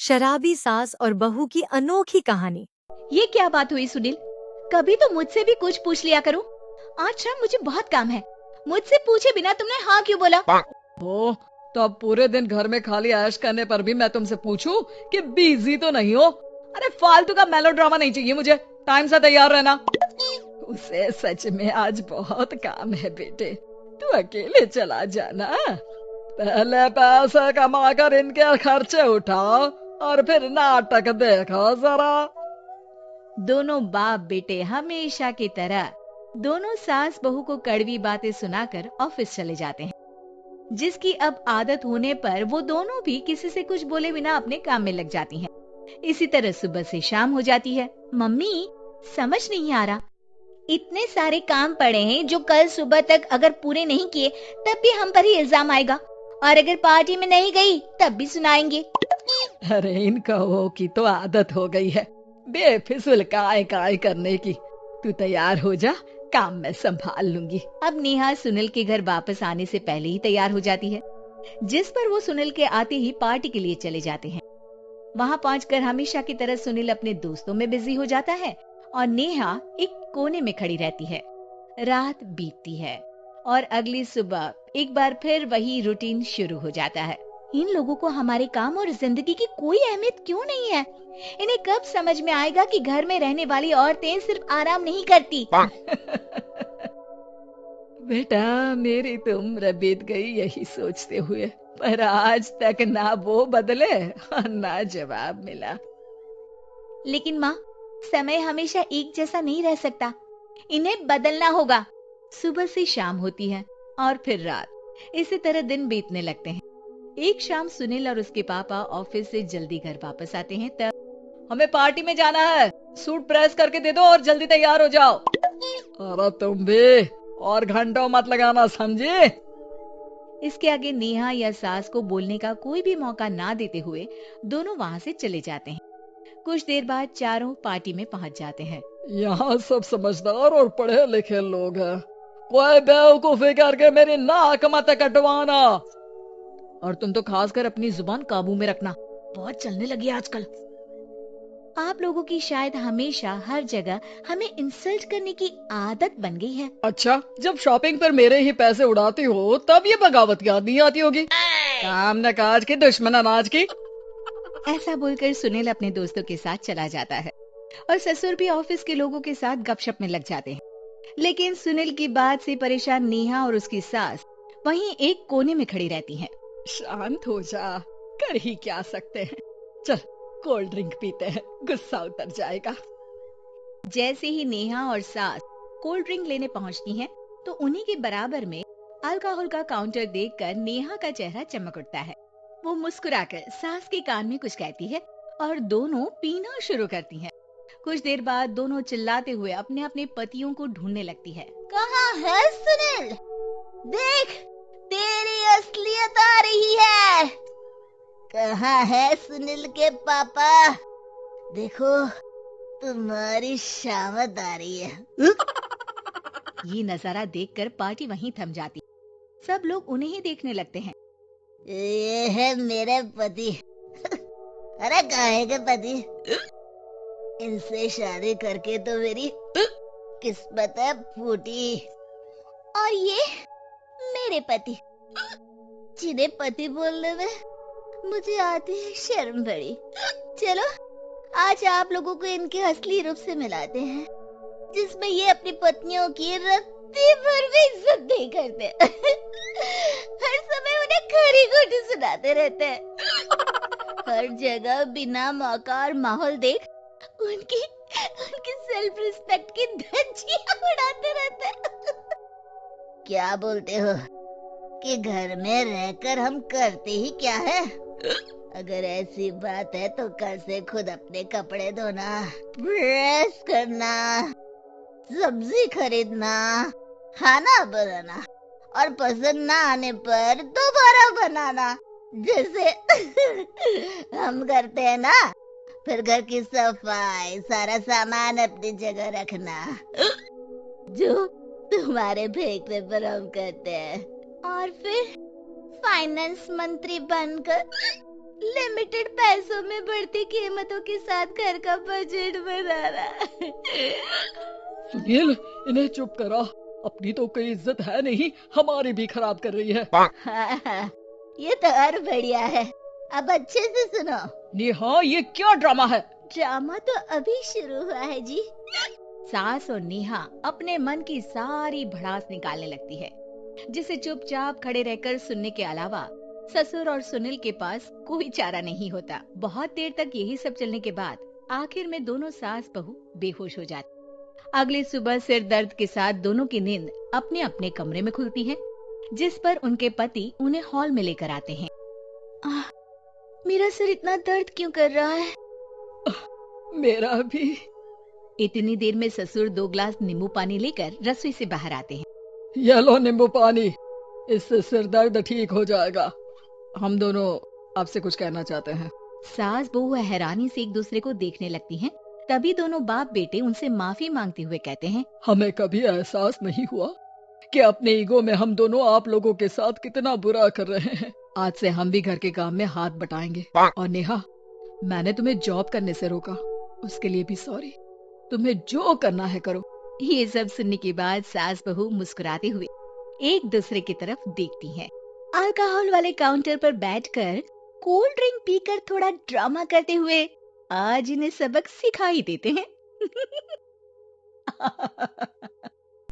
शराबी सास और बहू की अनोखी कहानी। ये क्या बात हुई सुनील? कभी तो मुझसे भी कुछ पूछ लिया करो। आज शाम मुझे बहुत काम है। मुझसे पूछे बिना तुमने हाँ क्यों बोला? ओ, तो अब पूरे दिन घर में खाली ऐश करने पर भी मैं तुमसे पूछूं कि बिजी तो नहीं हो? अरे फालतू का मेलोड्रामा नहीं चाहिए मुझे। टाइम से तैयार रहना। उसे सच में आज बहुत काम है बेटे। तू अकेले चला जाना। पहले पैसे कमा कर इनके खर्चे उठाओ और फिर नाटक देखो जरा। दोनों बाप बेटे हमेशा की तरह दोनों सास बहू को कड़वी बातें सुनाकर ऑफिस चले जाते हैं, जिसकी अब आदत होने पर वो दोनों भी किसी से कुछ बोले बिना अपने काम में लग जाती हैं। इसी तरह सुबह से शाम हो जाती है। मम्मी, समझ नहीं आ रहा, इतने सारे काम पड़े हैं जो कल सुबह तक अगर पूरे नहीं किए तब भी हम पर ही इल्जाम आएगा, और अगर पार्टी में नहीं गई तब भी सुनाएंगे। अरे इन कहो की तो आदत हो गई है बेफिजुल काय काय करने की। तू तैयार हो जा, काम मैं संभाल लूंगी। अब नेहा सुनील के घर वापस आने से पहले ही तैयार हो जाती है, जिस पर वो सुनील के आते ही पार्टी के लिए चले जाते हैं। वहां पहुंचकर हमेशा की तरह सुनील अपने दोस्तों में बिजी हो जाता है और नेहा एक कोने में खड़ी रहती है। रात बीतती है और अगली सुबह एक बार फिर वही रूटीन शुरू हो जाता है। इन लोगों को हमारे काम और जिंदगी की कोई अहमियत क्यों नहीं है? इन्हें कब समझ में आएगा कि घर में रहने वाली औरतें सिर्फ आराम नहीं करती। बेटा, मेरी तो उम्र बीत गई यही सोचते हुए, पर आज तक ना वो बदले और ना जवाब मिला। लेकिन माँ, समय हमेशा एक जैसा नहीं रह सकता, इन्हें बदलना होगा। सुबह से शाम होती है और फिर रात। इसी तरह दिन बीतने लगते हैं। एक शाम सुनील और उसके पापा ऑफिस से जल्दी घर वापस आते हैं। तब हमें पार्टी में जाना है, सूट प्रेस करके दे दो और जल्दी तैयार हो जाओ। अरे तुम भी और घंटों मत लगाना, समझे? इसके आगे नेहा या सास को बोलने का कोई भी मौका ना देते हुए दोनों वहाँ से चले जाते हैं। कुछ देर बाद चारों पार्टी में पहुँच जाते हैं। यहाँ सब समझदार और पढ़े लिखे लोग हैं। कोई बेवकूफी करके मेरी नाक मत कटवाना। और तुम तो खासकर अपनी जुबान काबू में रखना, बहुत चलने लगी है आजकल। आप लोगों की शायद हमेशा हर जगह हमें इंसल्ट करने की आदत बन गई है। अच्छा, जब शॉपिंग पर मेरे ही पैसे उड़ाती हो तब ये बगावत याद नहीं आती होगी। काम न काज की, दुश्मन अनाज की। ऐसा बोलकर सुनील अपने दोस्तों के साथ चला जाता है और ससुर भी ऑफिस के लोगों के साथ गपशप में लग जाते हैं। लेकिन सुनील की बात से परेशान नेहा और उसकी सास वहीं एक कोने में खड़ी रहती हैं। शांत हो जा, कर ही क्या सकते हैं। चल कोल्ड ड्रिंक पीते हैं, गुस्सा उतर जाएगा। जैसे ही नेहा और सास कोल्ड ड्रिंक लेने पहुंचती हैं, तो उन्हीं के बराबर में अल्कोहल का काउंटर देखकर नेहा का चेहरा चमक उठता है। वो मुस्कुराकर सास के कान में कुछ कहती है और दोनों पीना शुरू करती हैं। कुछ देर बाद दोनों चिल्लाते हुए अपने अपने पतियों को ढूंढने लगती है। कहाँ है सुनील? देख, तेरी असलियत आ रही है। कहाँ है सुनील के पापा? देखो, तुम्हारी शामत आ रही है। ये नजारा देखकर पार्टी वहीं थम जाती। सब लोग उन्हें ही देखने लगते हैं। ये है मेरे पति। अरे काहे के पति? इनसे शादी करके तो मेरी किस्मत है फूटी। और ये मेरे पति, जिन्हें पति बोलने में मुझे आती है शर्म बड़ी। चलो आज आप लोगों को इनके असली रूप से मिलाते हैं, जिसमें ये अपनी पत्नियों की रत्ती भर भी इज्जत नहीं करते। हर समय उन्हें खरी खोटी सुनाते रहते हैं। हर जगह बिना मौका और माहौल देख उनकी सेल्फ रिस्पेक्ट की धज्जियां उड़ाते रहते हैं। क्या बोलते हो कि घर में रहकर हम करते ही क्या है? अगर ऐसी बात है तो कल से खुद अपने कपड़े धोना, प्रेस करना, सब्जी खरीदना, खाना बनाना और पसंद ना आने पर दोबारा बनाना, जैसे हम करते हैं ना। फिर घर की सफाई, सारा सामान अपनी जगह रखना, जो तुम्हारे फेंकने पर हम करते हैं। और फिर फाइनेंस मंत्री बनकर लिमिटेड पैसों में बढ़ती कीमतों के साथ घर का बजट बनाना। सुनील, इन्हें चुप करा। अपनी तो कोई इज्जत है नहीं, हमारी भी खराब कर रही है। हाँ, ये तो और बढ़िया है। अब अच्छे से सुनो। नेहा, ये क्या ड्रामा है? ड्रामा तो अभी शुरू हुआ है जी। सास और नेहा अपने मन की सारी भड़ास निकालने लगती है, जिसे चुपचाप खड़े रहकर सुनने के अलावा ससुर और सुनील के पास कोई चारा नहीं होता। बहुत देर तक यही सब चलने के बाद आखिर में दोनों सास बहू बेहोश हो जाती। अगली सुबह सिर दर्द के साथ दोनों की नींद अपने अपने कमरे में खुलती है, जिस पर उनके पति उन्हें हॉल में लेकर आते हैं। मेरा सिर इतना दर्द क्यों कर रहा है? मेरा भी। इतनी देर में ससुर 2 ग्लास नींबू पानी लेकर रसोई से बाहर आते हैं। ये लो नींबू पानी, इससे सिर दर्द ठीक हो जाएगा। हम दोनों आपसे कुछ कहना चाहते हैं। सास बहू हैरानी से एक दूसरे को देखने लगती हैं। तभी दोनों बाप बेटे उनसे माफी मांगते हुए कहते हैं, हमें कभी एहसास नहीं हुआ कि अपने ईगो में हम दोनों आप लोगों के साथ कितना बुरा कर रहे हैं। आज से हम भी घर के काम में हाथ बटाएंगे। और नेहा, मैंने तुम्हें जॉब करने से रोका, उसके लिए भी सॉरी। तुम्हें जो करना है करो। ये सब सुनने के बाद सास बहू मुस्कुराते हुए एक दूसरे की तरफ देखती हैं। अल्कोहल वाले काउंटर पर बैठकर कोल्ड ड्रिंक पीकर थोड़ा ड्रामा करते हुए आज इन्हें सबक सिखा ही देते हैं।